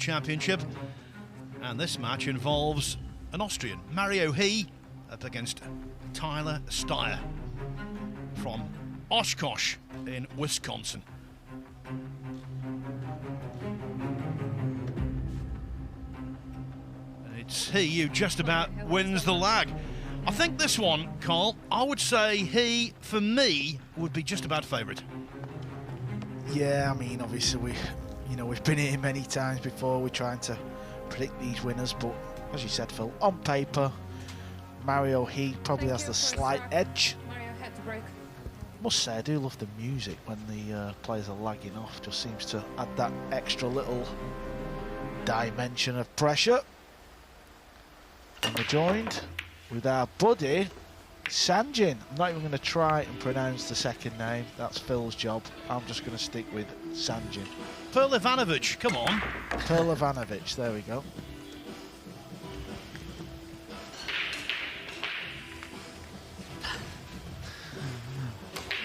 Championship. And this match involves an Austrian, Mario He, up against Tyler Styer from Oshkosh in Wisconsin. And it's He who just about wins the lag. I think this one, Carl, I would say He, for me, would be just about favourite. Yeah, I mean, obviously we've been here many times before. We're trying to predict these winners, but as you said, Phil, on paper, Mario He probably has the slight edge. Mario had to break. Must say, I do love the music when the players are lagging off. Just seems to add that extra little dimension of pressure. And we're joined with our buddy Sanjin. I'm not even going to try and pronounce the second name. That's Phil's job. I'm just going to stick with Sanjin. Perlivanovic, come on. Perlivanovic, there we go.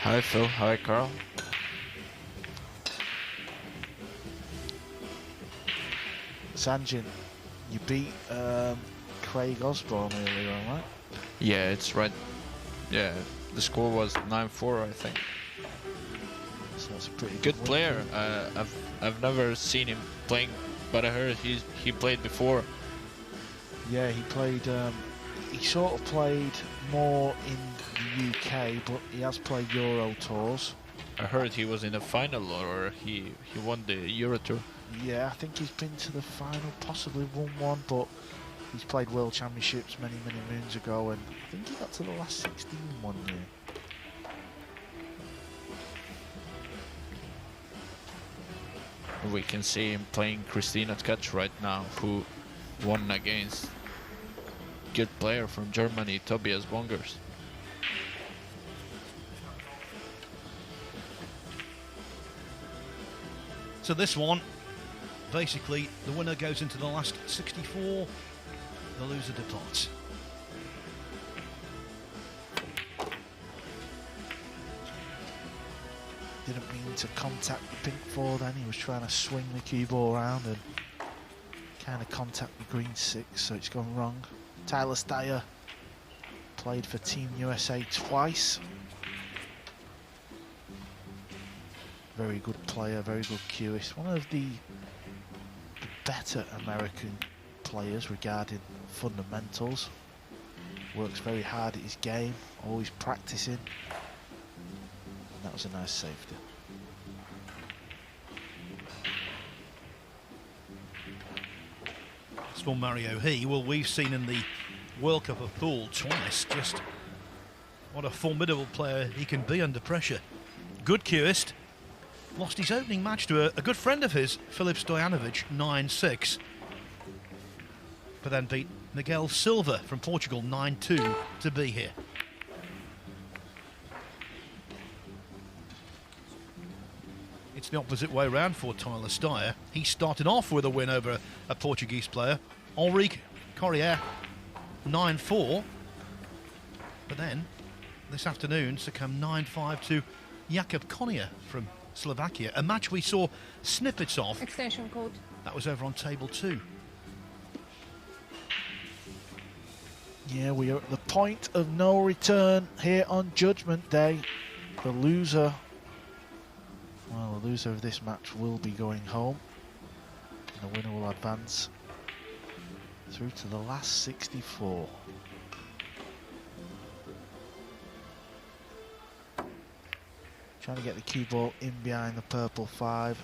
Hi Phil, hi Carl. Sanjin, you beat Craig Osborne earlier on, right? Yeah, it's right. Yeah, the score was 9-4, I think. So that's a pretty Good win. player. I've never seen him playing, but I heard he played before. Yeah, he played. He sort of played more in the UK, but he has played Euro tours. I heard he was in the final, or he won the Euro Tour. Yeah, I think he's been to the final, possibly won one, but he's played World Championships many moons ago, and I think he got to the last 16 one year. We can see him playing Christina Tkach right now, who won against good player from Germany, Tobias Bongers. So this one, basically, the winner goes into the last 64, the loser departs. Didn't mean to contact the pink 4 then. He was trying to swing the cue ball around and kind of contact the green 6, so it's gone wrong. Tyler Styer played for Team USA twice. Very good player, very good cueist. One of the better American players regarding fundamentals. Works very hard at his game, always practicing. And that was a nice safety. As for Mario He, well, we've seen in the World Cup of Pool twice just what a formidable player he can be under pressure. Good cueist. Lost his opening match to a good friend of his, Filip Stojanovic, 9-6. But then beat Miguel Silva from Portugal, 9-2, to be here. It's the opposite way round for Tyler Styer. He started off with a win over a Portuguese player, Ulrich Correa, 9-4. But then, this afternoon, succumbed 9-5 to Jakub Konia from Slovakia, a match we saw snippets of. Extension code. That was over on table 2. Yeah, we are at the point of no return here on Judgment Day. The loser, well, the loser of this match will be going home. And the winner will advance through to the last 64. Trying to get the cue ball in behind the purple 5.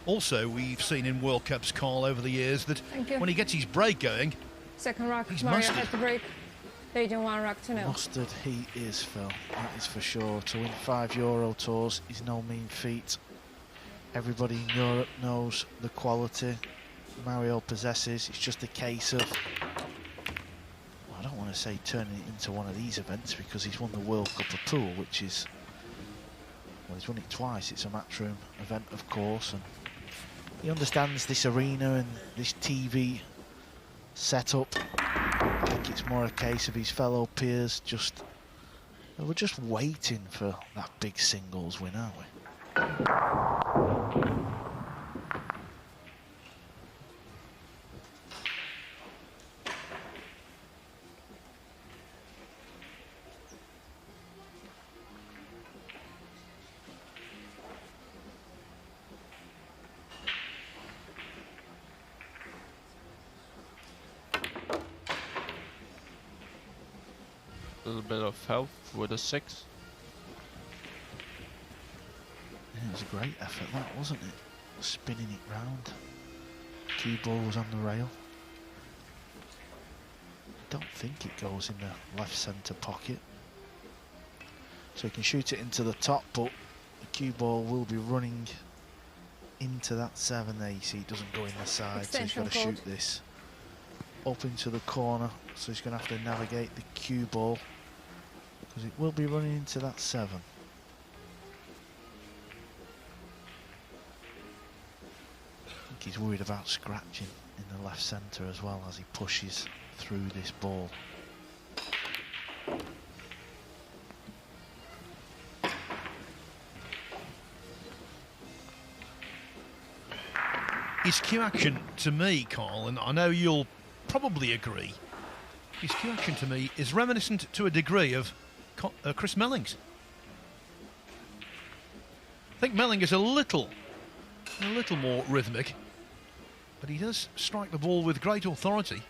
Also, we've seen in World Cups, Carl, over the years that Thank you. when he gets his break going, Second rack, he's Mario mustard. has the break. Leading 1 rack to 0. Mustard he is, Phil. That is for sure. To win 5 Euro Tours is no mean feat. Everybody in Europe knows the quality Mario possesses. It's just a case of, well, I don't want to say turning it into one of these events, because he's won the World Cup of Pool, which is, well, he's won it twice. It's a Matchroom event, of course, and he understands this arena and this TV setup. I think it's more a case of his fellow peers we're just waiting for that big singles win, aren't we? A little bit of help with a 6. Yeah, it was a great effort, that, wasn't it? Spinning it round. Cue ball was on the rail. I don't think it goes in the left centre pocket. So he can shoot it into the top, but the cue ball will be running into that 7. There you see it doesn't go in the side, so he's got to shoot this up into the corner. So he's going to have to navigate the cue ball, because it will be running into that 7. I think he's worried about scratching in the left centre as well as he pushes through this ball. His cue action to me, Carl, and I know you'll probably agree, his cue action to me is reminiscent to a degree of Chris Melling's. I think Melling is a little more rhythmic, but he does strike the ball with great authority.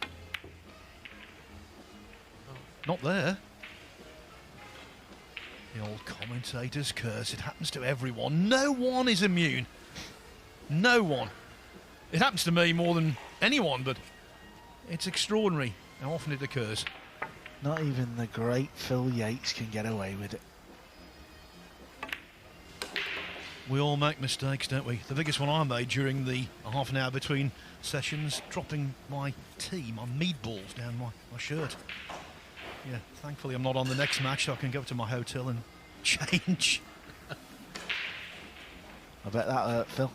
Not there. The old commentator's curse. It happens to everyone. No one is immune. No one. It happens to me more than anyone, but it's extraordinary how often it occurs. Not even the great Phil Yates can get away with it. We all make mistakes, don't we? The biggest one I made during the half an hour between sessions, dropping my tea, my meatballs down my shirt. Yeah, thankfully I'm not on the next match, so I can go to my hotel and change. I bet that hurt, Phil.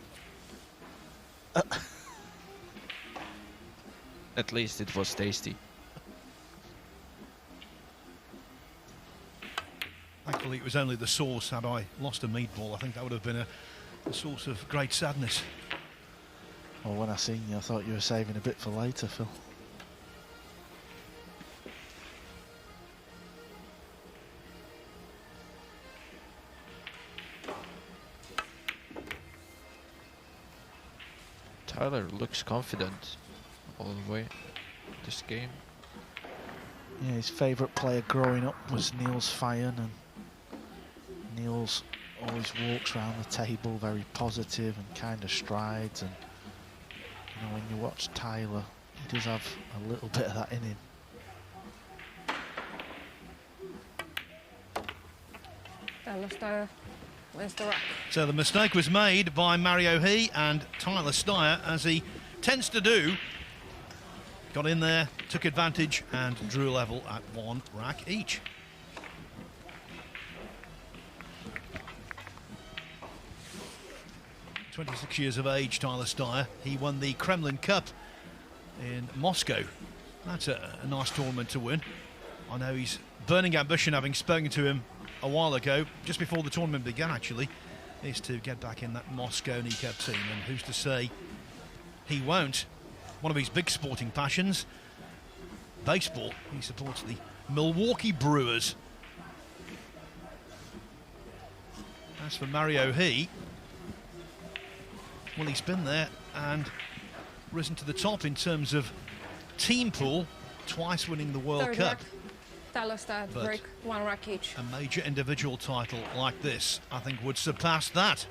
At least it was tasty. Thankfully it was only the sauce. Had I lost a meatball, I think that would have been a source of great sadness. Well, when I seen you, I thought you were saving a bit for later, Phil. Tyler looks confident all the way this game. Yeah, his favourite player growing up was Niels Feijen, and Niels always walks around the table very positive and kind of strides, and you know, when you watch Tyler, he does have a little bit of that in him. Tyler Styer wins the rack. So the mistake was made by Mario He and Tyler Styer, as he tends to do. Got in there, took advantage, and drew a level at 1 rack each. "26 years of age, Tyler Styer. He won the Kremlin Cup in Moscow. That's a nice tournament to win. I know he's burning ambition, having spoken to him a while ago, just before the tournament began actually, is to get back in that Moscow Cup team, and who's to say he won't. One of his big sporting passions, baseball. He supports the Milwaukee Brewers. As for Mario He, well, he's been there and risen to the top in terms of team pool, twice winning the World Third Cup. rack. Tyler Styer But break 1 rack each. A major individual title like this, I think, would surpass that.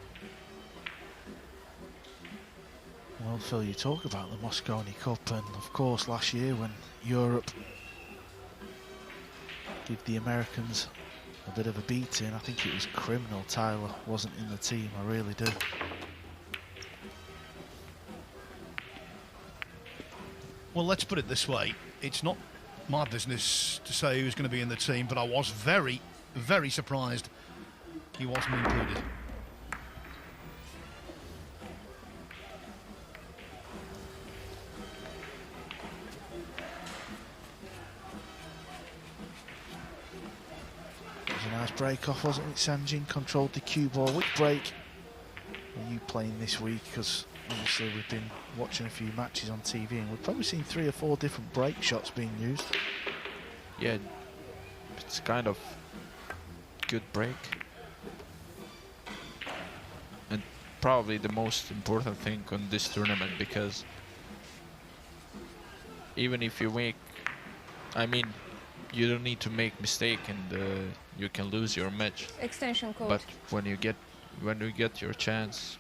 Well, Phil, you talk about the Mosconi Cup, and of course last year when Europe gave the Americans a bit of a beating, I think it was criminal Tyler wasn't in the team, I really do. Well, let's put it this way. It's not my business to say who's going to be in the team, but I was very, very surprised he wasn't included. It was a nice break off, wasn't it? Sanjin controlled the cue ball. Which break are you playing this week? Because obviously we've been watching a few matches on TV and we've probably seen 3 or 4 different break shots being used. Yeah, it's kind of good break. And probably the most important thing on this tournament, because even if you make, I mean, you don't need to make mistake and you can lose your match. Extension code. But when you get your chance,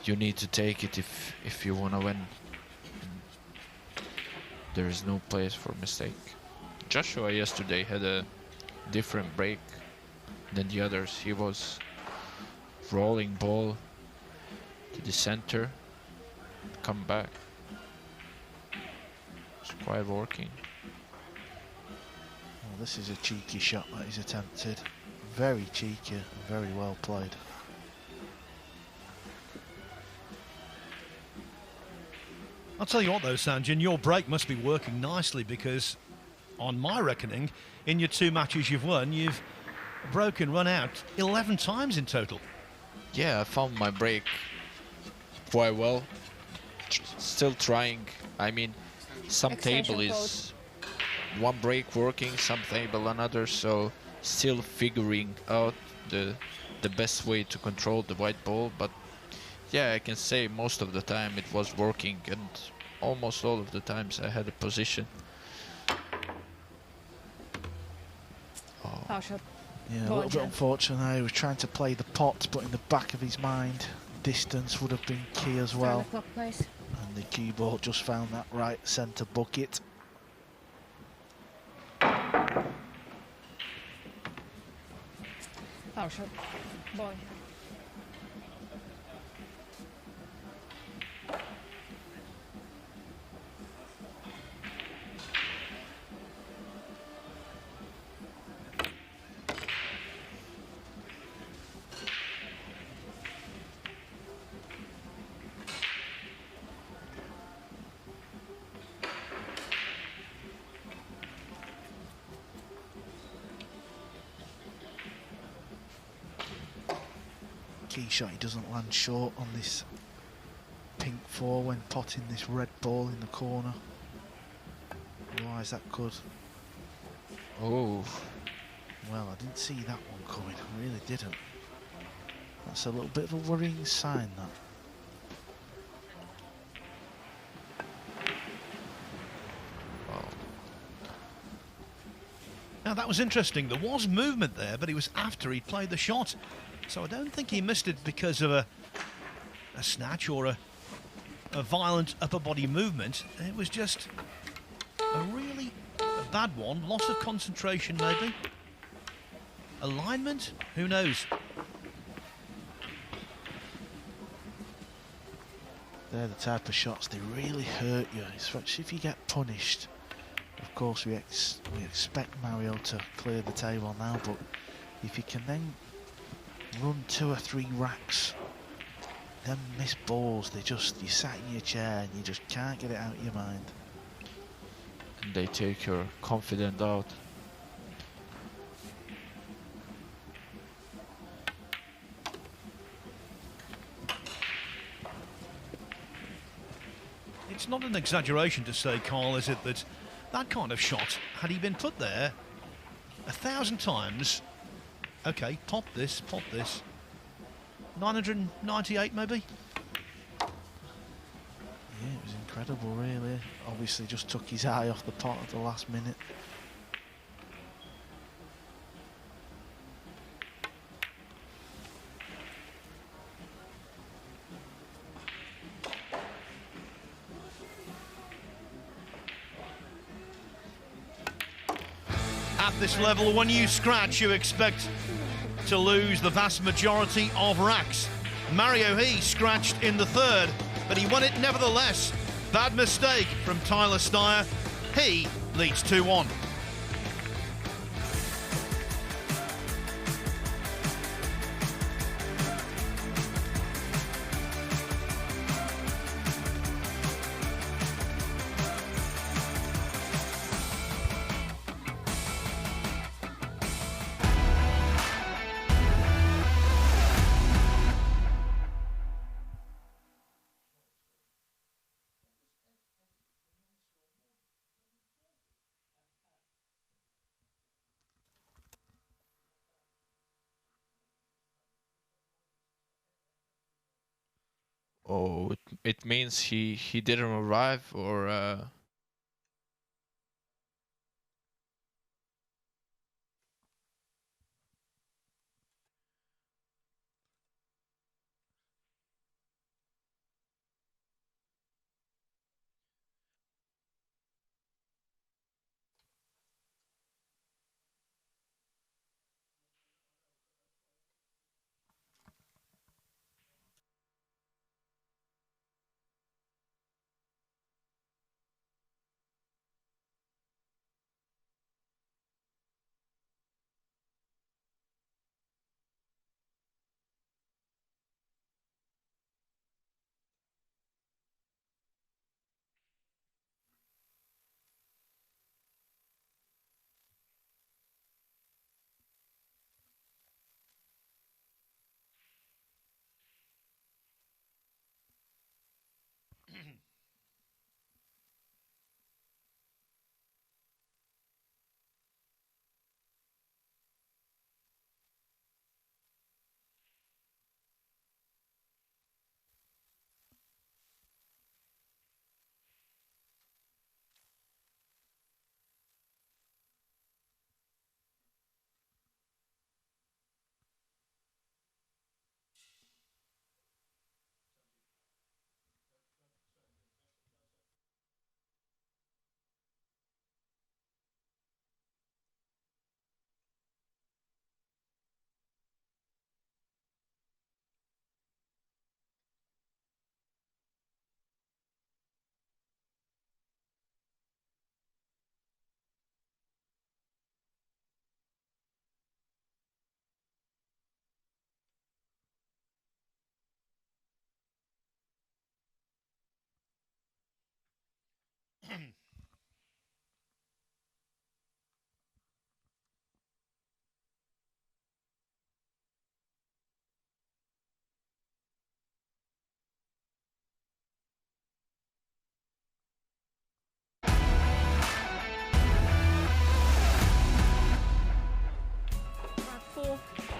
you need to take it if you wanna win. There is no place for mistake. Joshua yesterday had a different break than the others. He was rolling ball to the center, come back. It's quite working. Well, this is a cheeky shot that he's attempted. Very cheeky, very well played. I'll tell you what though, Sanjin, your break must be working nicely, because on my reckoning, in your 2 matches you've won, you've broken run out 11 times in total. Yeah, I found my break quite well. Still trying. I mean, some Extension table is one break working, some table another, so still figuring out the best way to control the white ball. But yeah, I can say most of the time it was working, and almost all of the times I had a position. Foul shot. Yeah, a Go on, little bit Jen. unfortunate. He was trying to play the pot, but in the back of his mind, distance would have been key as Start well. the clock, please. And the cue ball just found that right centre bucket. Foul shot. Boy. Key shot, he doesn't land short on this pink 4 when potting this red ball in the corner. Otherwise that could... Oh, Well, I didn't see that one coming, I really didn't. That's a little bit of a worrying sign, that. wow. Now that was interesting. There was movement there, but it was after he'd played the shot. So I don't think he missed it because of a snatch or a violent upper body movement. It was just a really bad one. Loss of concentration maybe. Alignment? Who knows? They're the type of shots, they really hurt you, especially if you get punished. Of course we expect Mario to clear the table now, but if you can then run 2 or 3 racks, then miss balls, you sat in your chair and you just can't get it out of your mind. They take your confidence out. It's not an exaggeration to say, Carl, is it, that that kind of shot, had he been put there 1,000 times, okay, pop this, 998 maybe? Yeah, it was incredible really. Obviously just took his eye off the pot at the last minute. At this level, when you scratch, you expect to lose the vast majority of racks. Mario He scratched in the third, but he won it nevertheless. Bad mistake from Tyler Styer. He leads 2-1. Oh, it means he didn't arrive, or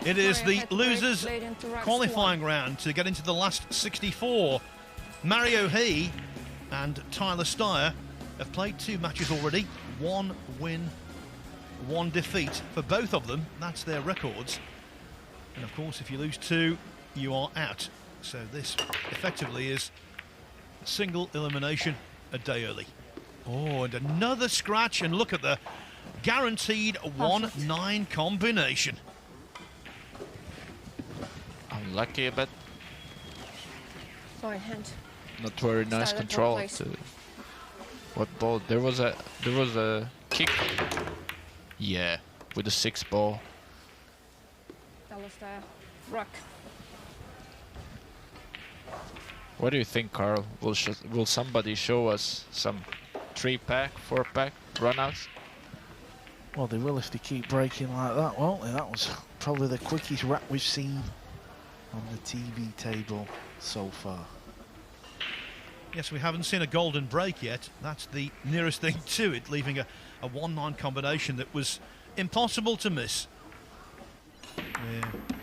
It is the losers qualifying round to get into the last 64. Mario He and Tyler Styer have played 2 matches already. 1 win, 1 defeat for both of them. That's their records. And of course, if you lose 2, you are out. So this effectively is single elimination a day early. Oh, and another scratch, and look at the guaranteed 1-9 combination. unlucky, but Fine hand. not very nice Style control. place. What ball? There was a kick. Yeah, with the 6 ball. Tyler Styer. Rock. What do you think, Carl? Will somebody show us some 3-pack, 4-pack runouts? Well, they will if they keep breaking like that, won't they? That was probably the quickest rack we've seen on the TV table so far. Yes, we haven't seen a golden break yet. That's the nearest thing to it, leaving a 1-9 combination that was impossible to miss.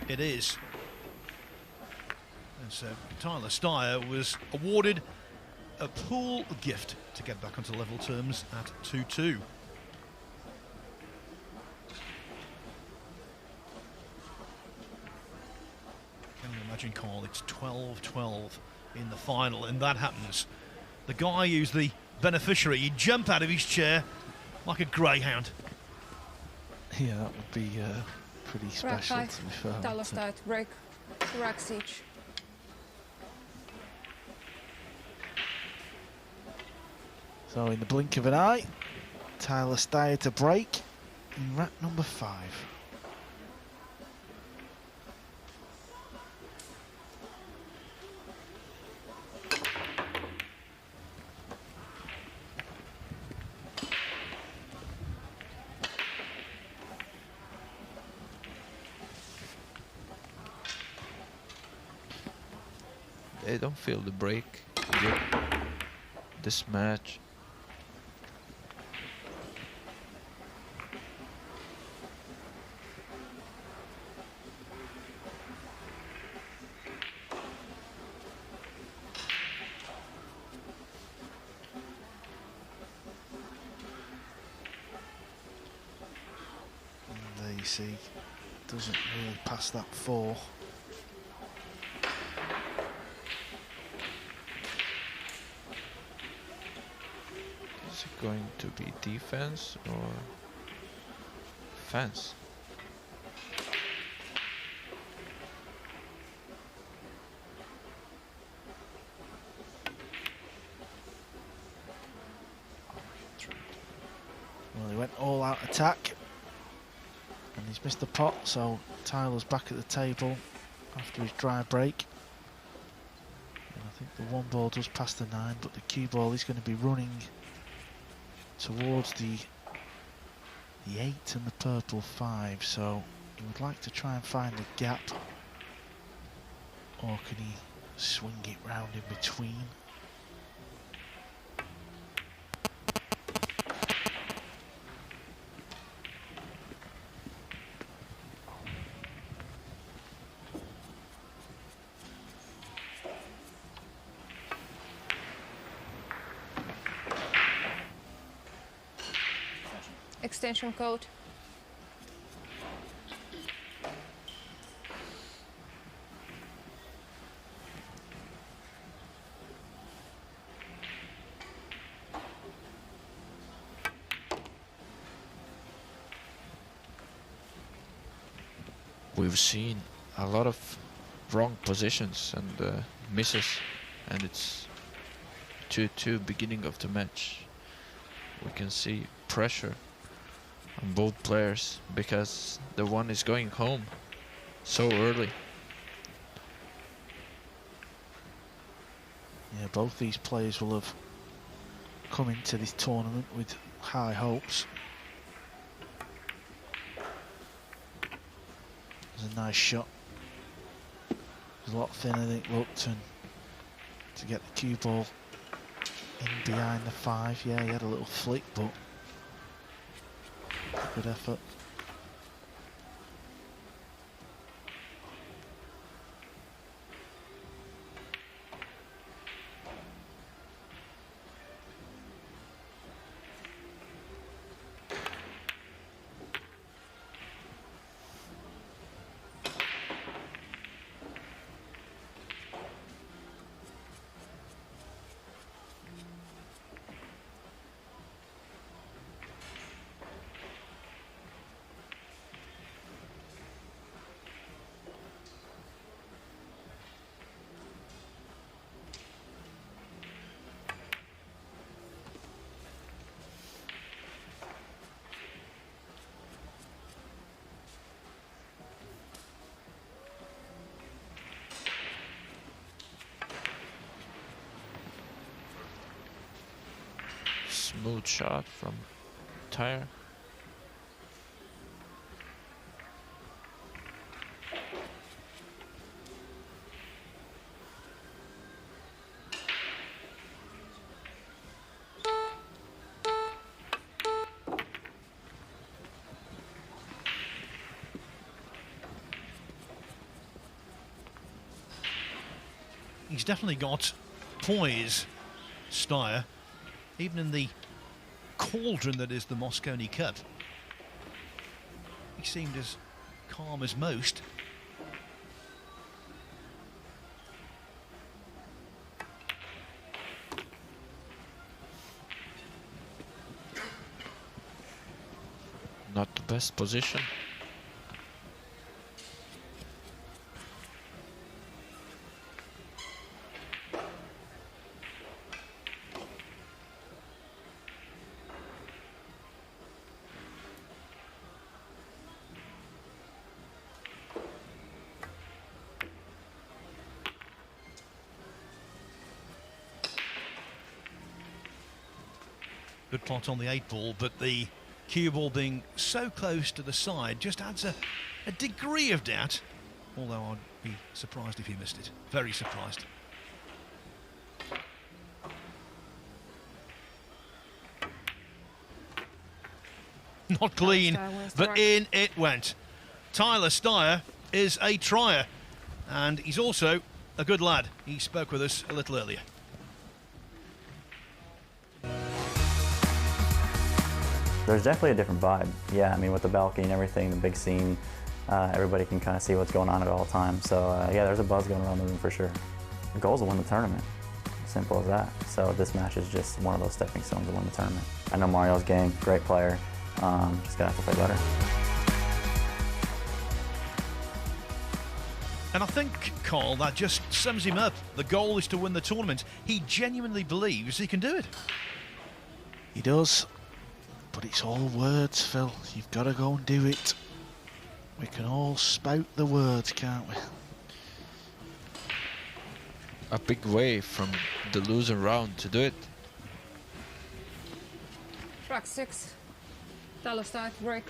It is. And so Tyler Styer was awarded a pool gift to get back onto level terms at 2-2. Can you imagine, Carl? It's 12-12 in the final, and that happens. The guy who's the beneficiary, he jumped out of his chair like a greyhound. Yeah, that would be pretty Rack special, 5, to be fair. Tyler wouldn't it? Styer to break. Rack siege. So in the blink of an eye, Tyler Styer to break in rack number 5. They don't feel the break yet this match. And there you see, doesn't really pass that 4. Is it going to be defense or fence? Well, he went all out attack and he's missed the pot, so Tyler's back at the table after his dry break. And I think the 1 ball does pass the 9, but the cue ball is going to be running towards the 8 and the purple 5, so he would like to try and find a gap, or can he swing it round in between? Extension code. We've seen a lot of wrong positions and misses, and it's 2-2 beginning of the match. We can see pressure on both players because the one is going home so early. Yeah, both these players will have come into this tournament with high hopes. It was a nice shot. It was a lot thinner than it looked, and to get the cue ball in behind the 5, yeah, he had a little flick, but good effort. Smooth shot from Tyler. He's definitely got poise, Styer, even in the cauldron that is the Moscone Cup. He seemed as calm as most. Not the best position. Good plot on the 8-ball, but the cue ball being so close to the side just adds a degree of doubt. Although I'd be surprised if he missed it. Very surprised. Not clean, Styer wins the but rack. in it went. Tyler Styer is a trier, and he's also a good lad. He spoke with us a little earlier. There's definitely a different vibe. Yeah, I mean, with the balcony and everything, the big scene, everybody can kind of see what's going on at all times. So yeah, there's a buzz going around the room for sure. The goal is to win the tournament. Simple as that. So this match is just one of those stepping stones to win the tournament. I know Mario's game, great player. Just gonna have to play better. And I think, Carl, that just sums him up. The goal is to win the tournament. He genuinely believes he can do it. He does. But it's all words, Phil. You've got to go and do it. We can all spout the words, can't we? A big way from the losing round to do it. Rack 6. Tyler Styer to break.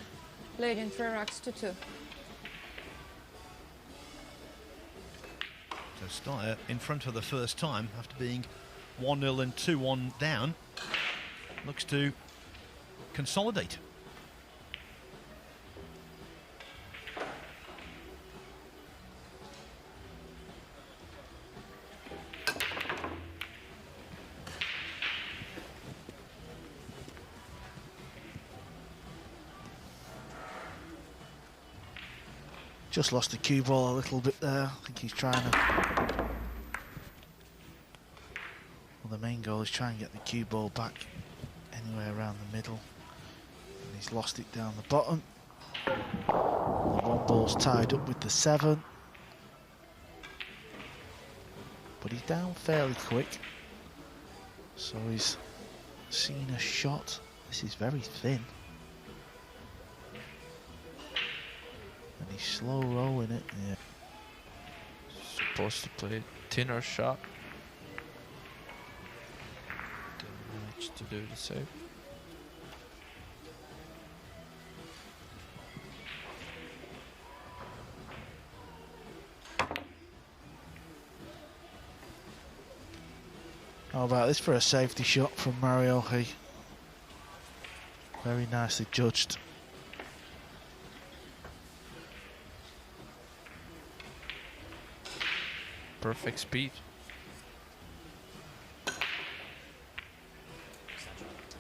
Leading 3 racks to 2. So Styer in front for the first time after being 1-0 and 2-1 down. Looks to consolidate. Just lost the cue ball a little bit there. I think he's trying to... Well, the main goal is trying to get the cue ball back anywhere around the middle. And he's lost it down the bottom. The 1 ball's tied up with the 7. But he's down fairly quick. So he's seen a shot. This is very thin. And he's slow rolling it. Yeah. Supposed to play thinner shot. Didn't manage to do the save. How about this for a safety shot from Mario? He very nicely judged. Perfect speed.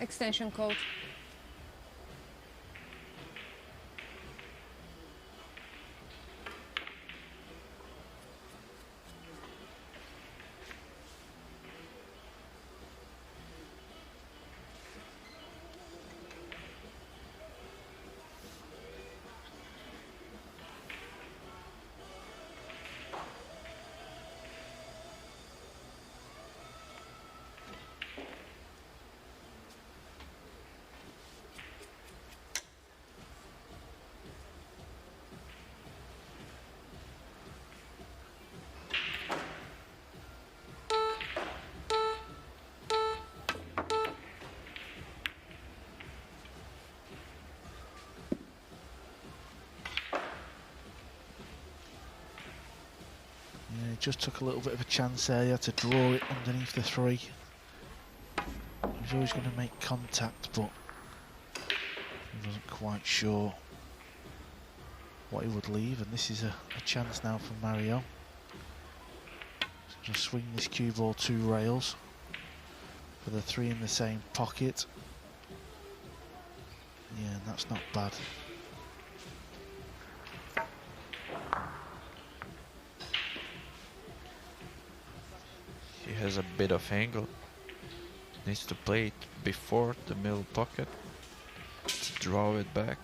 Extension code. Yeah, he just took a little bit of a chance there. He had to draw it underneath the 3. He was always going to make contact, but he wasn't quite sure what he would leave. And this is a chance now for Mario. Just swing this cue ball 2 rails for the 3 in the same pocket. Yeah, and that's not bad. He has a bit of angle. Needs to play it before the middle pocket to draw it back.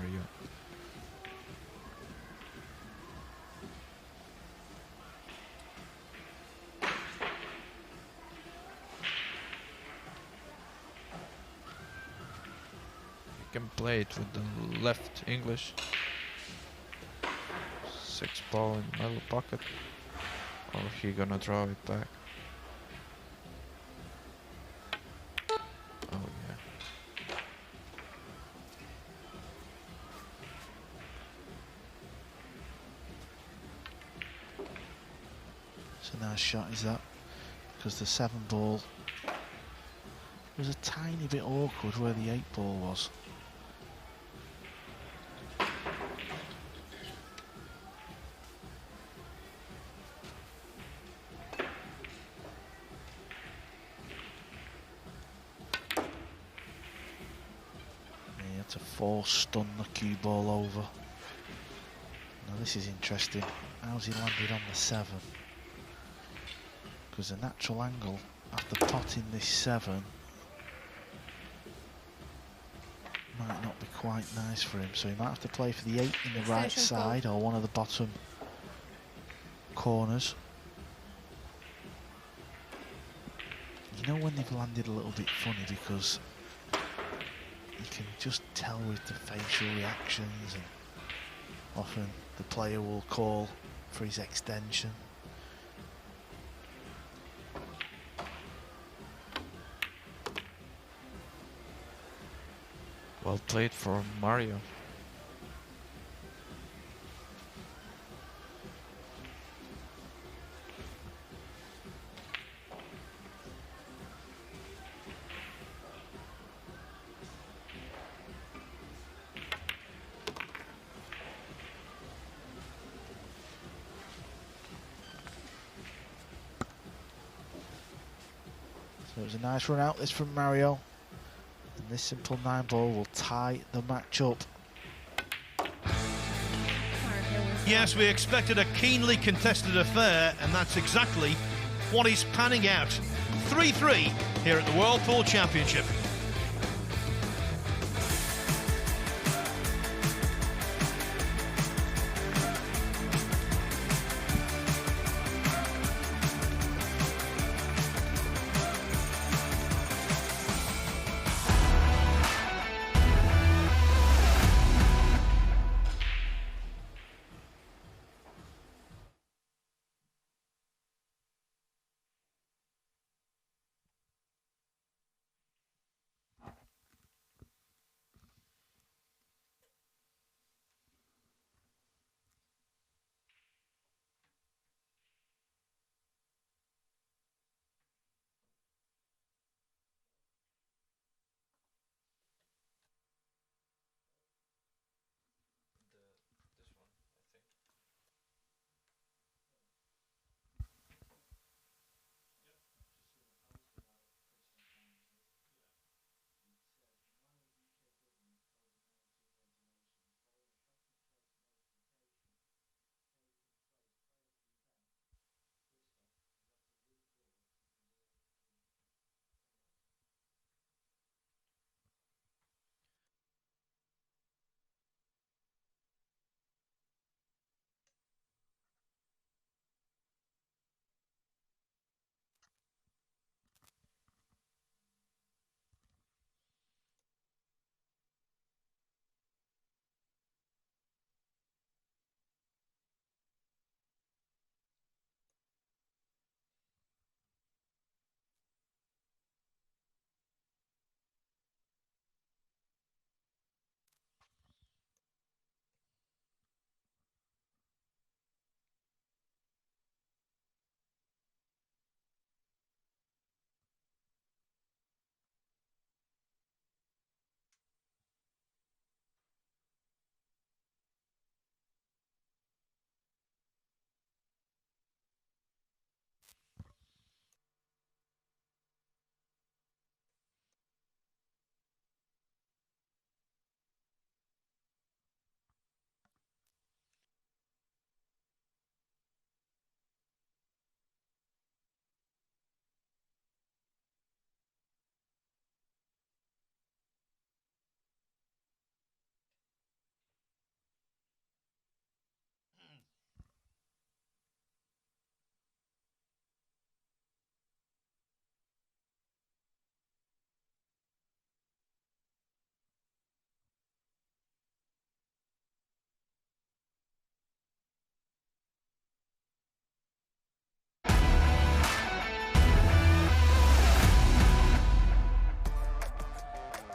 Mario. You can play it with the left English. 6 ball in the middle pocket. Or he gonna draw it back. Oh yeah. It's a nice shot, is that? Because the 7 ball was a tiny bit awkward where the 8 ball was. He had to force stun the cue ball over. Now this is interesting. How's he landed on the 7? Because the natural angle after potting this 7 might not be quite nice for him, so he might have to play for the 8 in the right side or one of the bottom corners. You know when they've landed a little bit funny, because you can just tell with the facial reactions, and often the player will call for his extension. Well played for Mario. So it was a nice run out this from Mario. And this simple 9 ball will tie the match up. Yes, we expected a keenly contested affair, and that's exactly what is panning out. 3-3 here at the World Pool Championship.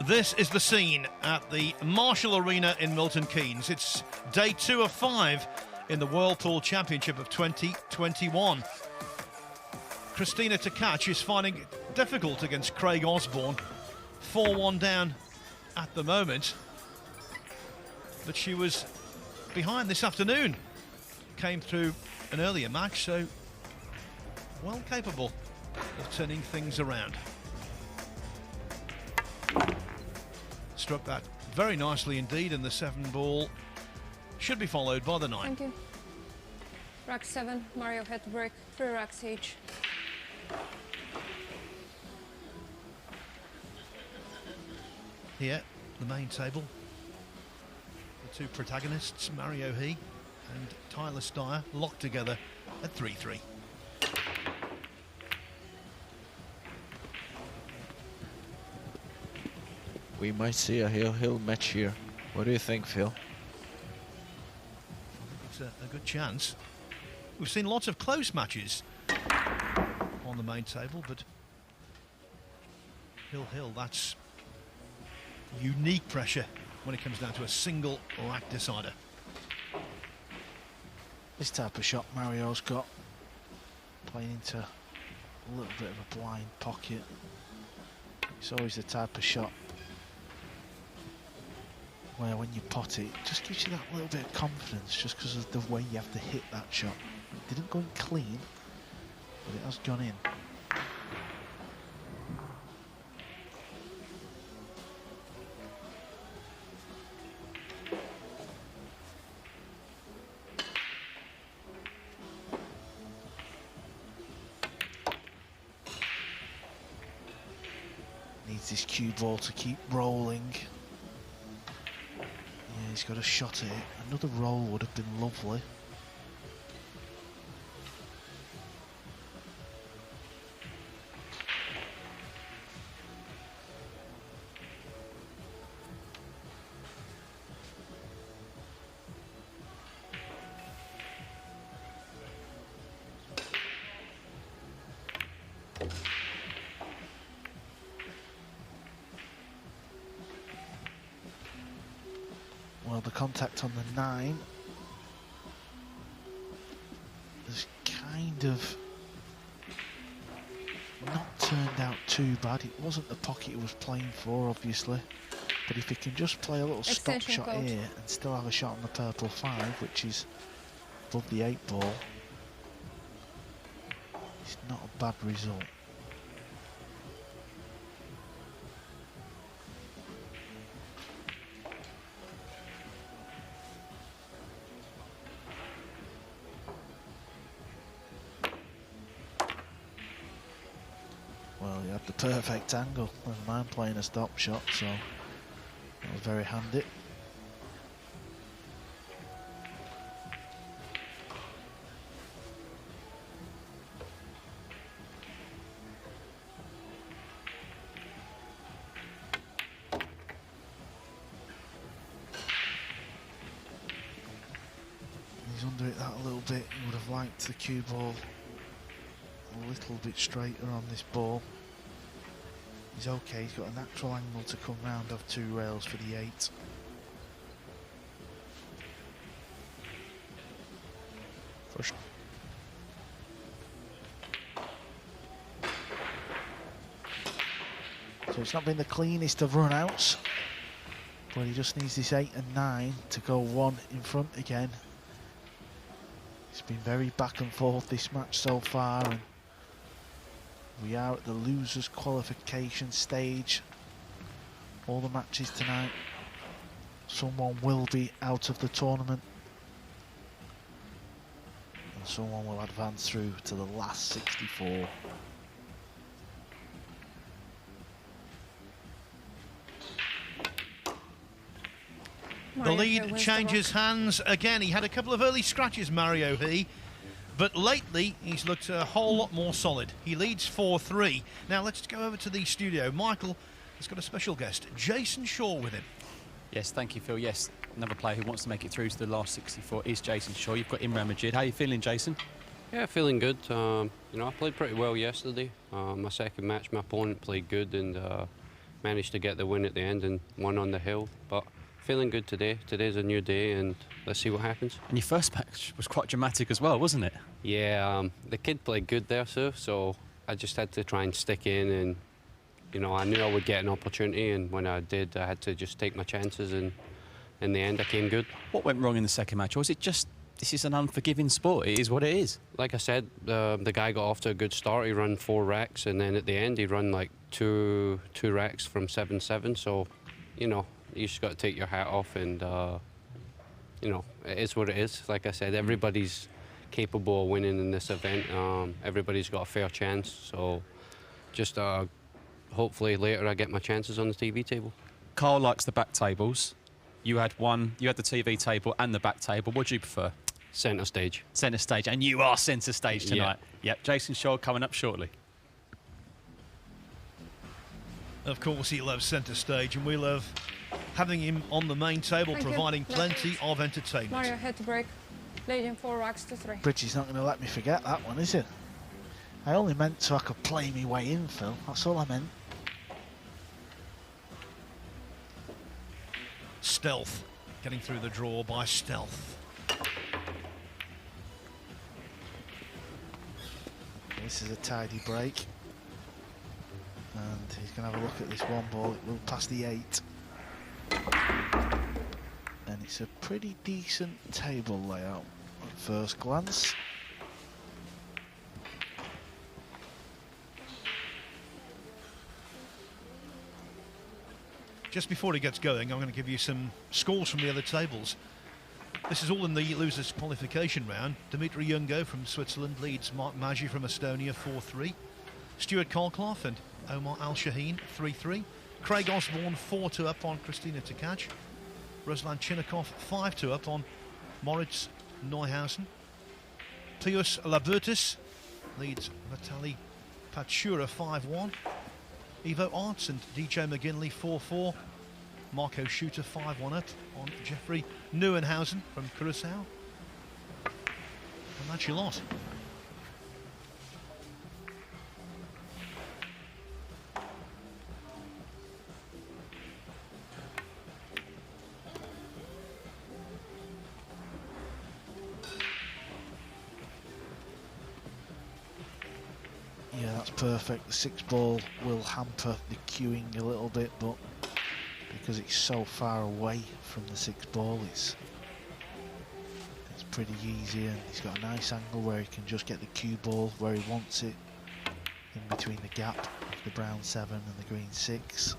This is the scene at the Marshall Arena in Milton Keynes. It's day 2 of 5 in the Whirlpool Championship of 2021. Christina Tkach is finding it difficult against Craig Osborne. 4-1 down at the moment. But she was behind this afternoon. Came through an earlier match, so well capable of turning things around. Struck that very nicely indeed, and the 7 ball should be followed by the 9. Thank you. Rack 7, Mario had to break 3 racks each. Here, the main table. The 2 protagonists, Mario He and Tyler Styer, locked together at 3-3. We might see a hill match here. What do you think, Phil? It's a good chance. We've seen lots of close matches on the main table, but hill, that's unique pressure when it comes down to a single rack decider. This type of shot Mario's got, playing into a little bit of a blind pocket. It's always the type of shot where when you pot it, it just gives you that little bit of confidence just because of the way you have to hit that shot. It didn't go in clean, but it has gone in. Needs this cue ball to keep rolling. Yeah, he's got a shot at it. Another roll would have been lovely. Well, the contact on the 9 has kind of not turned out too bad. It wasn't the pocket he was playing for, obviously, but if he can just play a little stop Extension shot code. here and still have a shot on the purple 5, which is above the 8 ball, it's not a bad result. Well, you had the perfect angle. Never mind playing a stop shot, so that was very handy. He's under it that a little bit. He would have liked the cue ball a little bit straighter on this ball. He's okay, he's got a natural angle to come round off 2 rails for the 8. For sure. So it's not been the cleanest of run-outs, but he just needs this 8 and 9 to go 1 in front again. It's been very back and forth this match so far, and we are at the losers qualification stage. All the matches tonight, someone will be out of the tournament and someone will advance through to the last 64. The Mario lead wins the changes rock. hands again. He had a couple of early scratches, Mario He, but lately he's looked a whole lot more solid. He leads 4-3. Now let's go over to the studio. Michael has got a special guest, Jason Shaw, with him. Yes, thank you, Phil. Yes, another player who wants to make it through to the last 64 is Jason Shaw. You've got Imran Majid. How are you feeling, Jason? Yeah, feeling good. You know, I played pretty well yesterday. My second match, my opponent played good, and managed to get the win at the end and won on the hill. But feeling good today. Today's a new day, and let's see what happens. And your first match was quite dramatic as well, wasn't it? Yeah, the kid played good there, sir, so I just had to try and stick in, and you know, I knew I would get an opportunity, and when I did, I had to just take my chances, and in the end I came good. What went wrong in the second match, or was it just this is an unforgiving sport? It is what it is. Like I said, the guy got off to a good start. He ran 4 racks, and then at the end he run like two racks from 7-7. So, you know, you just got to take your hat off, and you know, it is what it is. Like I said, everybody's capable of winning in this event. Everybody's got a fair chance. So, just hopefully later I get my chances on the TV table. Carl likes the back tables. You had the TV table and the back table. What do you prefer? Centre stage. Centre stage, and you are centre stage tonight. Yep, Jason Shaw coming up shortly. Of course, he loves centre stage, and we love having him on the main table, Thank you. providing plenty of entertainment. Mario had to break. Leading 4 racks to 3. Bridgie's not going to let me forget that one, is it? I only meant so I could play me way in, Phil. That's all I meant. Stealth, getting through the draw by stealth. This is a tidy break. And he's going to have a look at this one ball. It will pass the 8. And it's a pretty decent table layout at first glance. Just before he gets going, I'm going to give you some scores from the other tables. This is all in the losers qualification round. Dimitri Jungo from Switzerland leads Mark Maggi from Estonia 4-3. Stuart Kolkloff and Omar Al-Shaheen 3-3. Craig Osborne 4-2 up on Christina Tkach. Ruslan Chinnikov 5-2 up on Moritz Neuhausen. Pius Labertis leads Vitaly Pachura 5-1. Ivo Arts and DJ McGinley 4-4. Marco Shooter 5-1 up on Jeffrey Neuenhausen from Curacao. And that's your lot. Yeah, that's perfect. The 6 ball will hamper the queuing a little bit, but because it's so far away from the 6 ball, it's pretty easy, and he's got a nice angle where he can just get the cue ball where he wants it, in between the gap of the brown 7 and the green 6.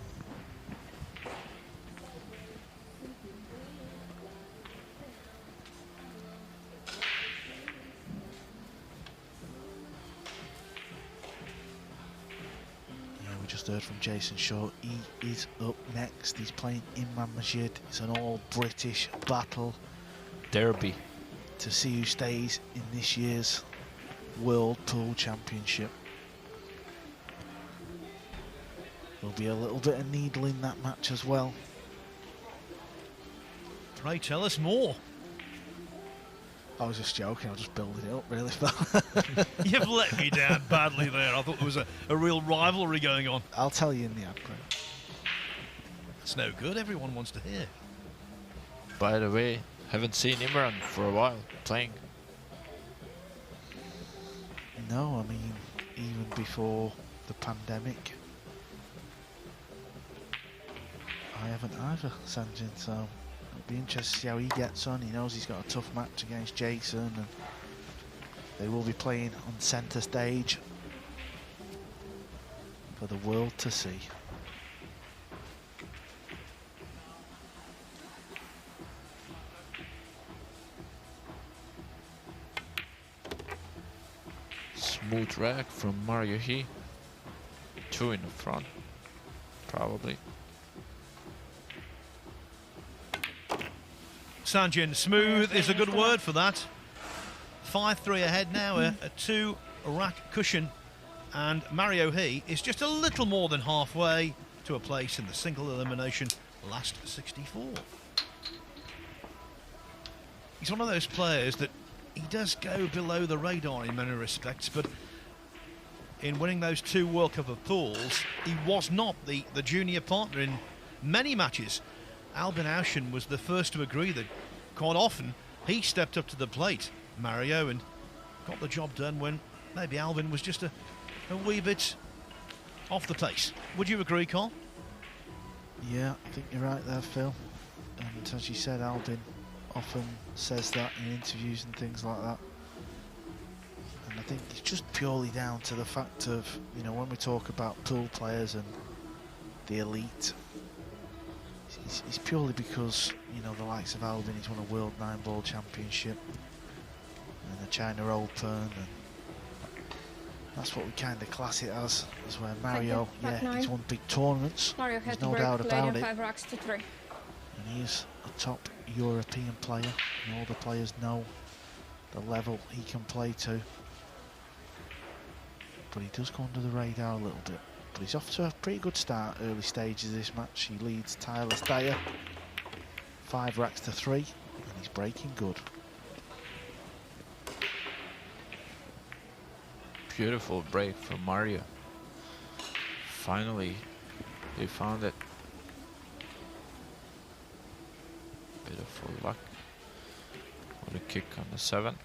Just heard from Jason Shaw. He is up next. He's playing Imran Majid. It's an all-British battle. Derby. To see who stays in this year's World Pool Championship. There'll be a little bit of needle in that match as well. Pray tell us more. I was just joking, I was just building it up really. You've let me down badly there. I thought there was a real rivalry going on. I'll tell you in the ad break. It's no good, everyone wants to hear. By the way, haven't seen Imran for a while playing. No, I mean, even before the pandemic, I haven't either, Sanjin, so it'll be interesting to see how he gets on. He knows he's got a tough match against Jason, and they will be playing on centre stage for the world to see. Smooth rack from Mario He. 2 in the front, probably. Sanjin, smooth is a good word for that. 5-3 ahead now, a 2-rack cushion, and Mario He is just a little more than halfway to a place in the single elimination last 64. He's one of those players that he does go below the radar in many respects, but in winning those 2 World Cup of Pools, he was not the junior partner in many matches. Albin Auschen was the first to agree that quite often he stepped up to the plate, Mario, and got the job done when maybe Albin was just a wee bit off the pace. Would you agree, Carl? Yeah, I think you're right there, Phil. And as you said, Albin often says that in interviews and things like that. And I think it's just purely down to the fact of, you know, when we talk about pool players and the elite, it's purely because, you know, the likes of Albin, he's won a World 9-Ball Championship and the China Open, and that's what we kind of class it as where Mario, yeah, he's won big tournaments, Mario there's had no to break doubt about it. 5 racks to 3. And he is a top European player, and all the players know the level he can play to. But he does go under the radar a little bit. But he's off to a pretty good start early stages of this match. He leads Tyler Styer 5 racks to 3, and he's breaking good. Beautiful break from Mario. Finally, they found it. Bit of full luck. What a kick on the 7.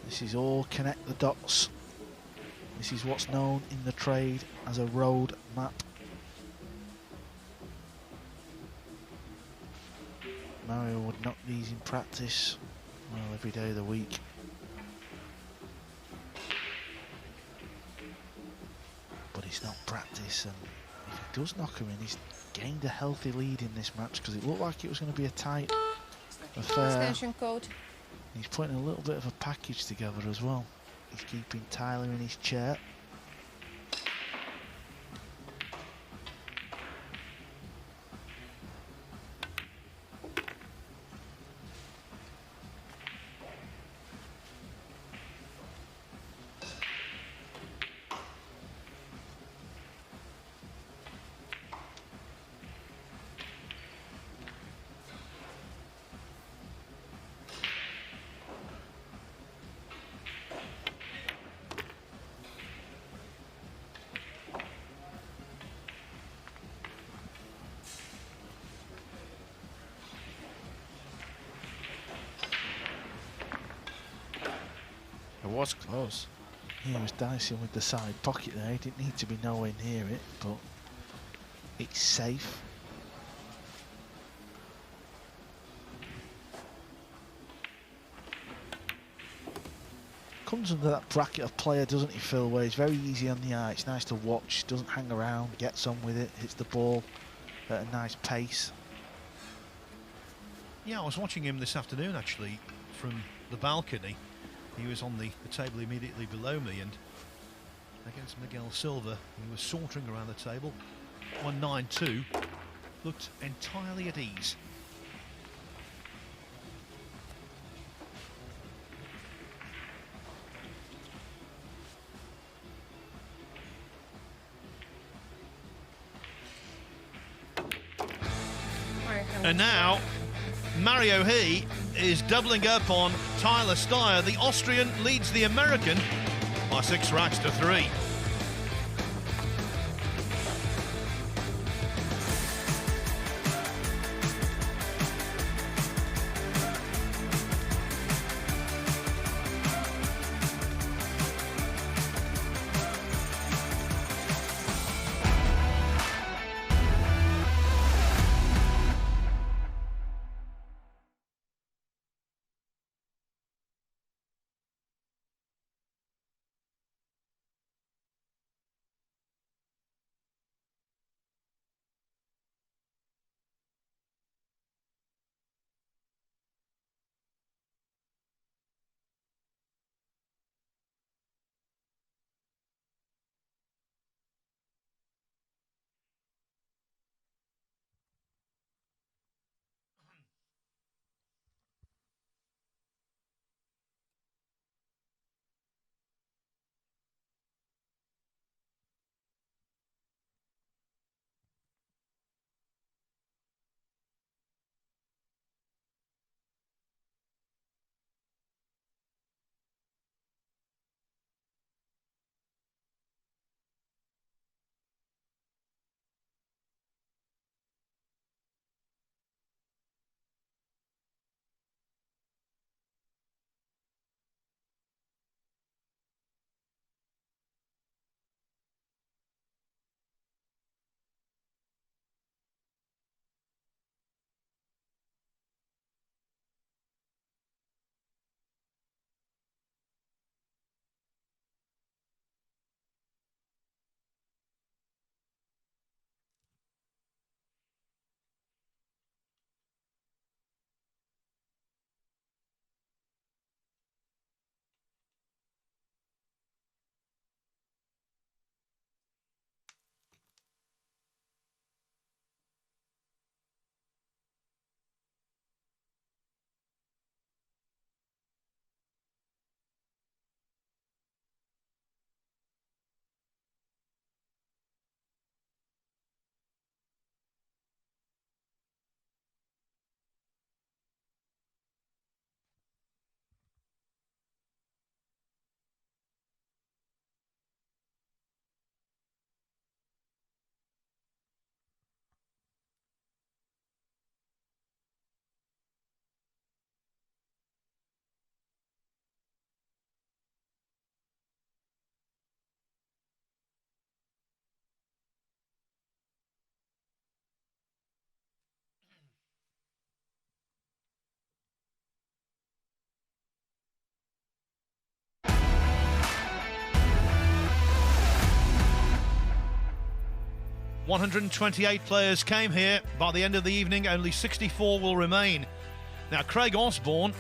This is all connect the dots. This is what's known in the trade as a road map. Mario would knock these in practice, well, every day of the week. But it's not practice, and if he does knock him in, he's gained a healthy lead in this match, because it looked like it was going to be a tight affair. Extension code. He's putting a little bit of a package together as well. He's keeping Tyler in his chair. It was close. He was dicing with the side pocket there. He didn't need to be nowhere near it, but it's safe. Comes under that bracket of player, doesn't he, Phil, where he's very easy on the eye. It's nice to watch, doesn't hang around, gets on with it, hits the ball at a nice pace. Yeah, I was watching him this afternoon actually from the balcony. He was on the table immediately below me, and against Miguel Silva, he was sauntering around the table. 1-9-2, looked entirely at ease. And now, Mario He is doubling up on Tyler Styer. The Austrian leads the American by 6 racks to 3. 128 players came here. By the end of the evening, only 64 will remain. Now, Craig Osborne,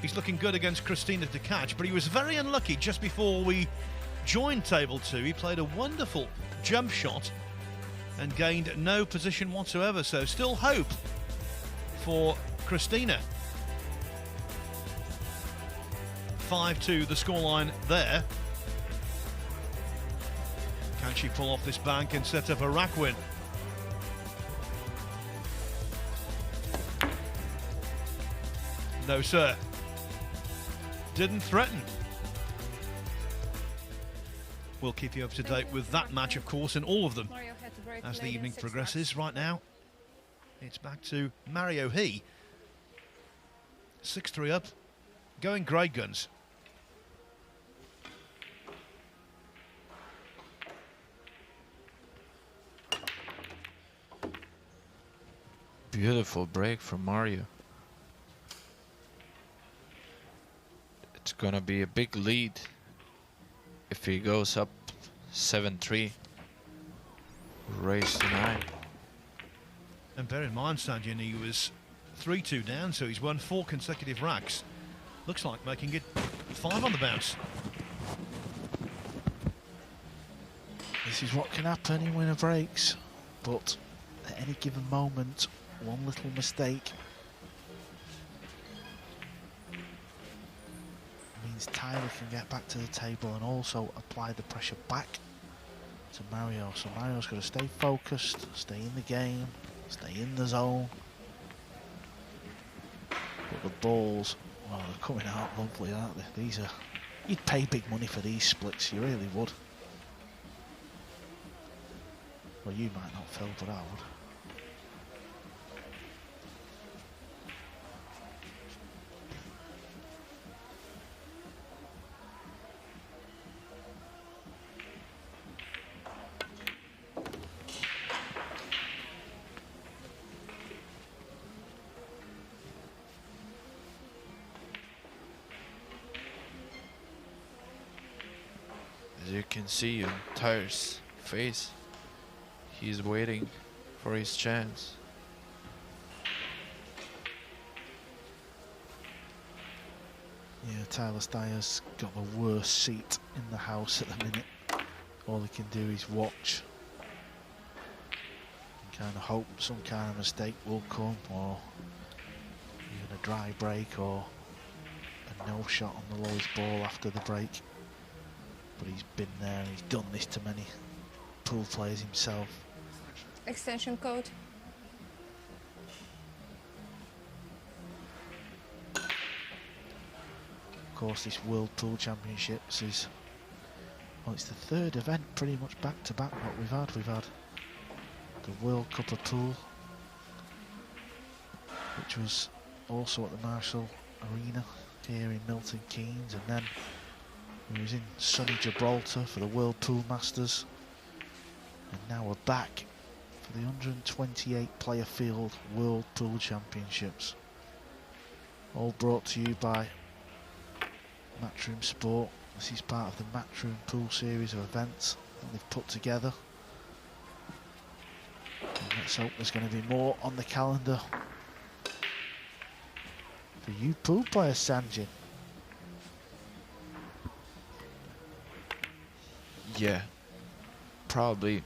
he's looking good against Christina to catch, but he was very unlucky just before we joined Table 2. He played a wonderful jump shot and gained no position whatsoever, so still hope for Christina. 5-2 the scoreline there. Can she pull off this bank and set up a rack win? No, sir. Didn't threaten. We'll keep you up to date with that match, of course, and all of them Mario had to break as the late in evening 6 progresses. racks. Right now, it's back to Mario He. 6-3 up, going great guns. Beautiful break from Mario. It's gonna be a big lead if he goes up 7-3. Race to 9. And bear in mind, Sanjin, he was 3-2 down, so he's won 4 consecutive racks. Looks like making it 5 on the bounce. This is what can happen in winner breaks, but at any given moment, one little mistake means Tyler can get back to the table and also apply the pressure back to Mario. So Mario's got to stay focused, stay in the game, stay in the zone. But the balls, well, they're coming out lovely, aren't they? These are, you'd pay big money for these splits, you really would. Well, you might not, Phil, but I would. As you can see on Tyler's face, he's waiting for his chance. Yeah, Tyler Styer's got the worst seat in the house at the minute. All he can do is watch and kind of hope some kind of mistake will come, or even a dry break, or a no shot on the lowest ball after the break. But he's been there and he's done this to many pool players himself. Extension code. Of course, this World Pool Championships is, well, it's the 3rd event pretty much back to back what we've had. We've had the World Cup of Pool, which was also at the Marshall Arena here in Milton Keynes, and then we was in sunny Gibraltar for the World Pool Masters, and now we're back for the 128 player field World Pool Championships, all brought to you by Matchroom Sport. This is part of the Matchroom Pool series of events that they've put together, and let's hope there's going to be more on the calendar for you pool players, Sanjin. Yeah, probably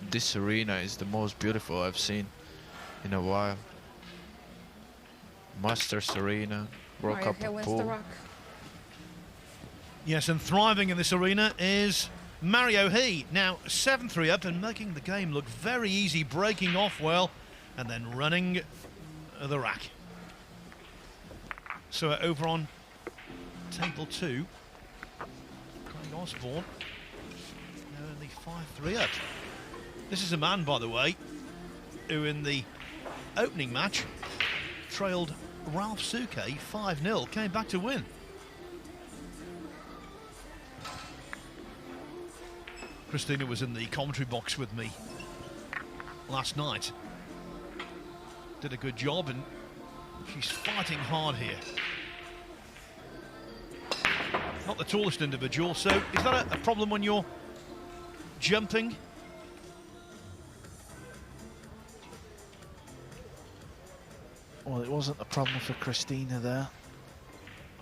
this arena is the most beautiful I've seen in a while. Masters Arena, World Mario Cup here of wins the Pool. rock. Yes, and thriving in this arena is Mario He. Now 7-3 up and making the game look very easy, breaking off well and then running the rack. So over on table 2, Craig Osborne, now only 5-3 up. This is a man, by the way, who in the opening match trailed Ralph Suke 5-0, came back to win. Christina was in the commentary box with me last night. Did a good job, and she's fighting hard here. Not the tallest individual, so is that a problem when you're jumping Well, it wasn't a problem for Christina there.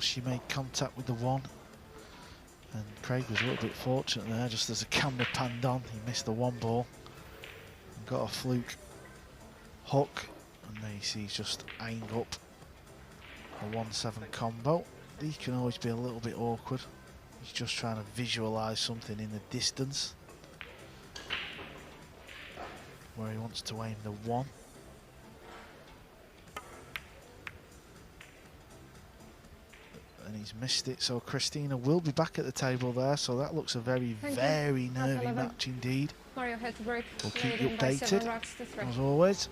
She made contact with the one. And Craig was a little bit fortunate there, just as the camera panned on. He missed the one ball and got a fluke hook. And there you see he's just eyeing up a 1-7 combo. These can always be a little bit awkward. He's just trying to visualise something in the distance where he wants to aim the one. And he's missed it, so Christina will be back at the table there, so that looks a very, very nervy match indeed. Mario had to break. We'll keep you leading by 7 updated, racks to 3. as always.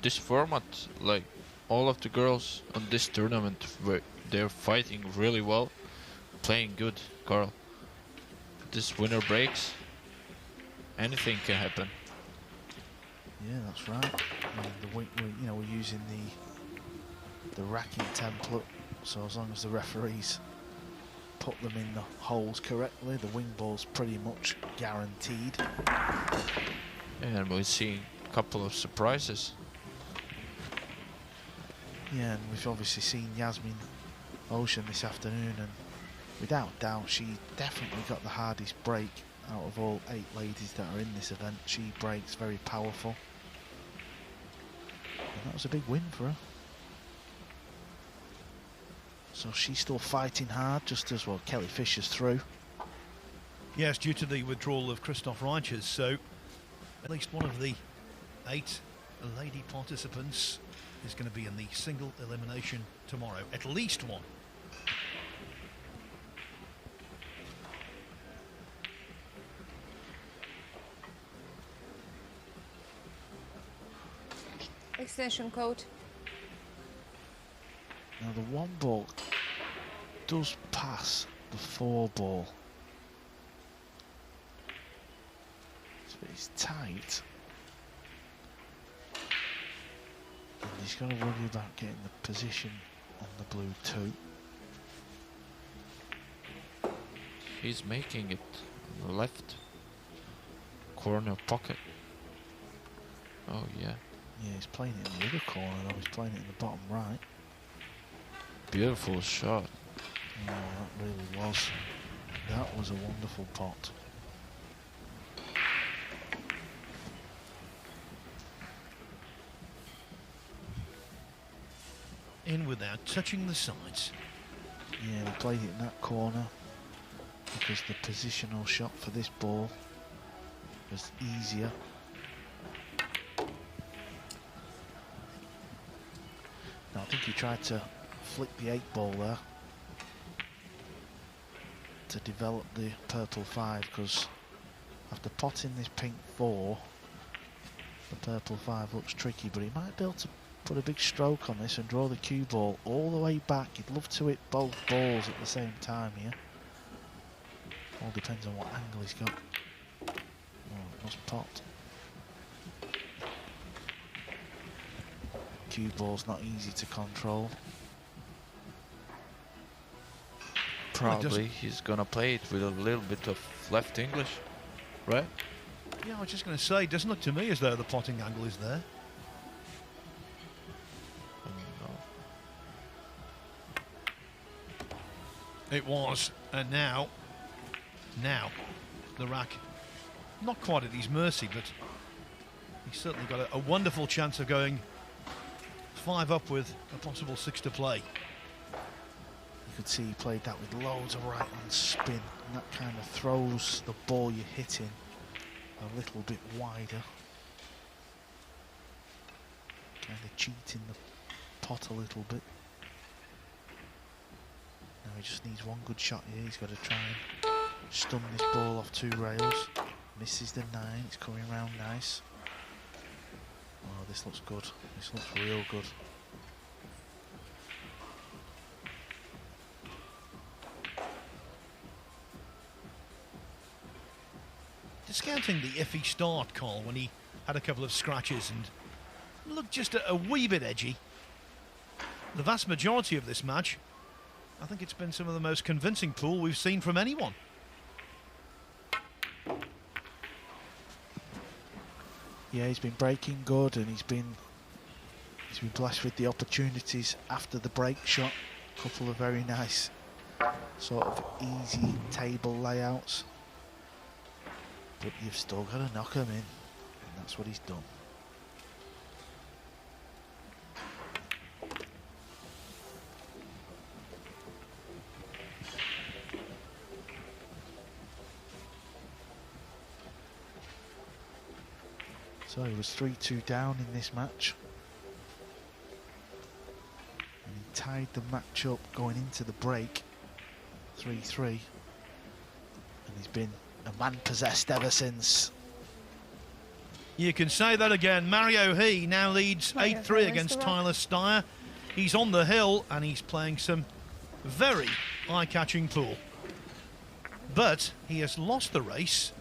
This format, like all of the girls on this tournament, they're fighting really well, playing good, Carl. This winner breaks, anything can happen. Yeah, that's right. I mean, we're using the racking template, so as long as the referees put them in the holes correctly, the wing ball's pretty much guaranteed. And we're seeing a couple of surprises. Yeah, and we've obviously seen Yasmin Ocean this afternoon, and without doubt she definitely got the hardest break out of all 8 ladies that are in this event. She breaks very powerful, and that was a big win for her. So she's still fighting hard, just as well. Kelly Fisher's through. Yes, due to the withdrawal of Christoph Reichers, so at least one of the 8 lady participants is going to be in the single elimination tomorrow. At least one. Extension code. Now the 1 ball does pass the 4 ball. But it's tight. And he's got to worry about getting the position on the blue 2. He's making it on the left corner pocket. Oh yeah. Yeah, he's playing it in the other corner though. He's playing it in the bottom right. Beautiful shot. Oh, that really was. That was a wonderful pot. In without touching the sides. Yeah, they played it in that corner because the positional shot for this ball was easier. Now, I think he tried to flick the 8 ball there to develop the purple 5, because after potting this pink 4, the purple 5 looks tricky, but he might be able to put a big stroke on this and draw the cue ball all the way back. He'd love to hit both balls at the same time here. All depends on what angle he's got. Oh, it must pot. Cue ball's not easy to control. Probably he's gonna play it with a little bit of left English, right? Yeah, I was just going to say, it doesn't look to me as though the potting angle is there. No. It was, and now, the rack, not quite at his mercy, but he's certainly got a wonderful chance of going 5 up with a possible 6 to play. You could see he played that with loads of right hand spin, and that kind of throws the ball you're hitting a little bit wider. Kind of cheating the pot a little bit. Now he just needs one good shot here. He's got to try and stun this ball off 2 rails. Misses the 9, it's coming round nice. Oh, this looks good. This looks real good. Discounting the iffy start, Carl, when he had a couple of scratches and looked just a wee bit edgy. The vast majority of this match, I think it's been some of the most convincing pool we've seen from anyone. Yeah, he's been breaking good, and he's been blessed with the opportunities after the break shot. A couple of very nice sort of easy table layouts. But you've still got to knock him in, and that's what he's done. So he was 3-2 down in this match. And he tied the match up going into the break, 3-3. And he's been a man possessed ever since. You can say that again. Mario He now leads 8-3 against Tyler Styer. He's on the hill and he's playing some very eye-catching pool. But he has lost the race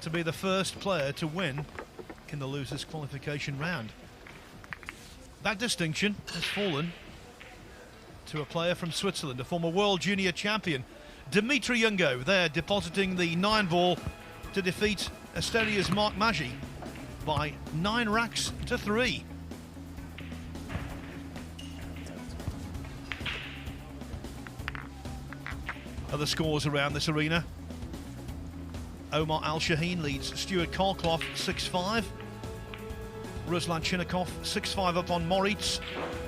to be the first player to win in the losers qualification round. That distinction has fallen to a player from Switzerland, a former world junior champion, Dimitri Jungo, there depositing the 9-ball to defeat Estonia's Mark Maggi by 9 racks to 3. Other scores around this arena. Omar Al-Shaheen leads Stuart Kolkloff 6-5. Ruslan Chinnikov 6-5 up on Moritz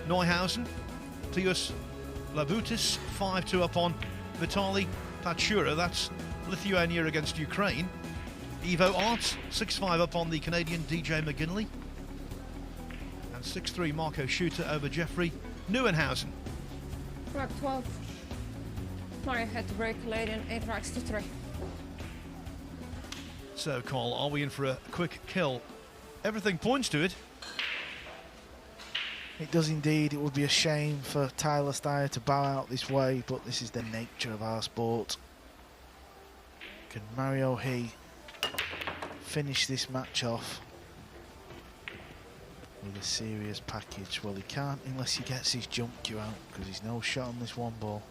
Neuhausen. Pius Labutis 5-2 up on Vitali Pachura. That's Lithuania against Ukraine. Ivo Arts 6-5 up on the Canadian DJ McGinley. And 6-3 Marco Schutter over Jeffrey Neuenhausen. Rack 12. Mario had to break Leiden 8 racks to 3. So, Cole, are we in for a quick kill? Everything points to it. It does indeed. It would be a shame for Tyler Styer to bow out this way, but this is the nature of our sport. Can Mario He finish this match off with a serious package? Well, he can't unless he gets his jump cue out, because he's no shot on this 1 ball.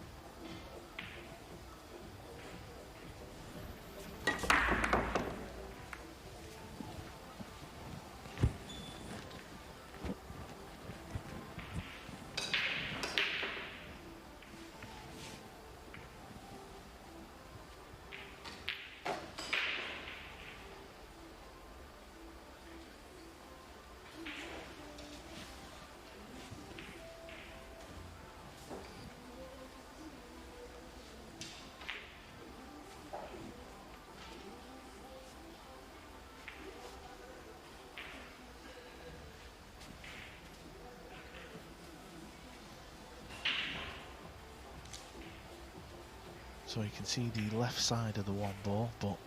So you can see the left side of the 1 ball, but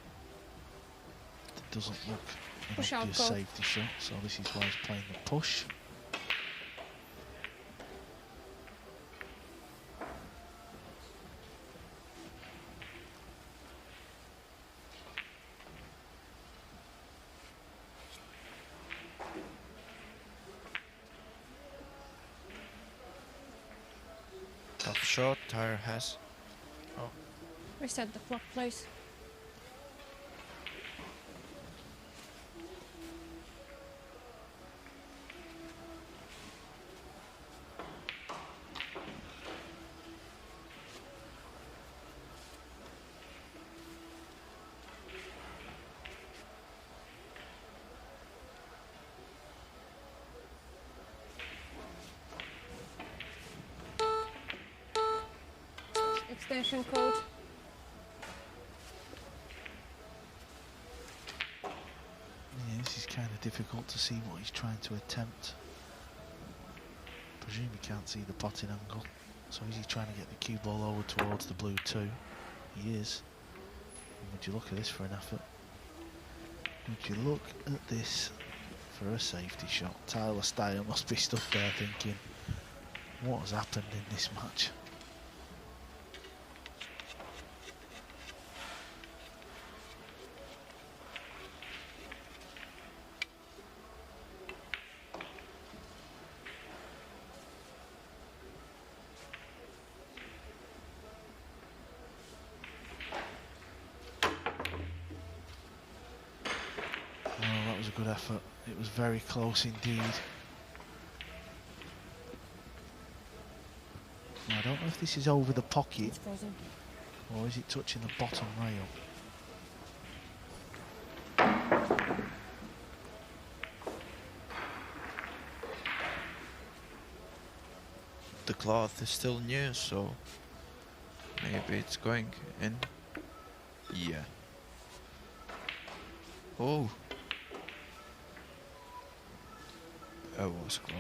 it doesn't look an Push out, obvious go. safety shot. So this is why he's playing the push. Tough shot, Tyre has. Reset the clock, please. Extension code. Yeah, this is kind of difficult to see what he's trying to attempt. Presume he can't see the potting angle. So is he trying to get the cue ball over towards the blue 2? He is. And would you look at this for an effort? Would you look at this for a safety shot? Tyler Styer must be stuck there thinking, what has happened in this match? that was a good effort. It was very close indeed. Now, I don't know if this is over the pocket It's frozen. or is it touching the bottom rail. The cloth is still new, so maybe it's going in. Yeah. Oh. That was close.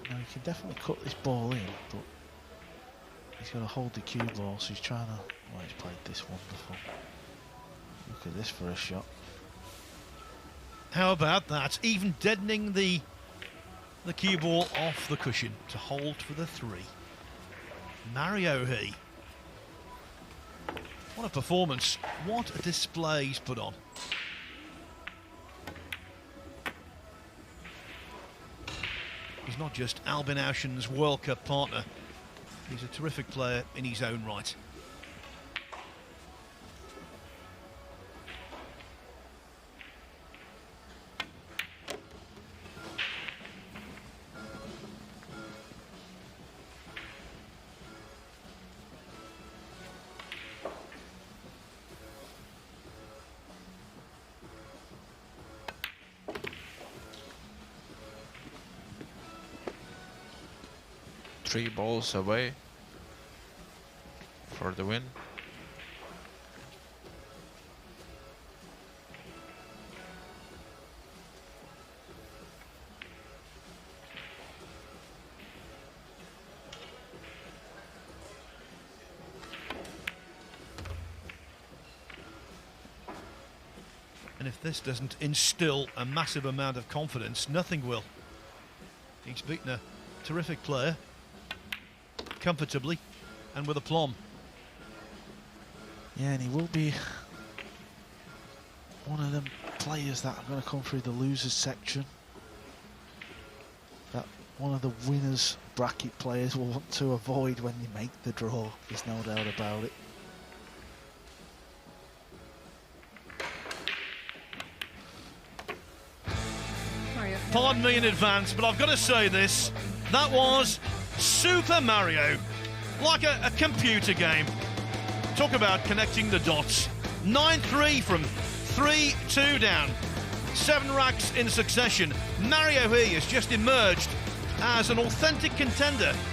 Now he can definitely cut this ball in, but he's got to hold the cue ball, so he's trying to... Well, he's played this wonderful. Look at this for a shot. How about that? Even deadening the cue ball off the cushion to hold for the 3. Mario He. What a performance. What a display he's put on. He's not just Albin Aushen's World Cup partner. He's a terrific player in his own right. Three balls away for the win. And if this doesn't instill a massive amount of confidence, nothing will. He's beaten a terrific player comfortably and with aplomb. Yeah, and he will be one of them players that are going to come through the losers section. That one of the winners bracket players will want to avoid when you make the draw. There's no doubt about it. Mario. Pardon me in advance, but I've got to say this. That was Super Mario. Like a computer game. Talk about connecting the dots. 9-3 from 3-2 down. 7 racks in succession. Mario He has just emerged as an authentic contender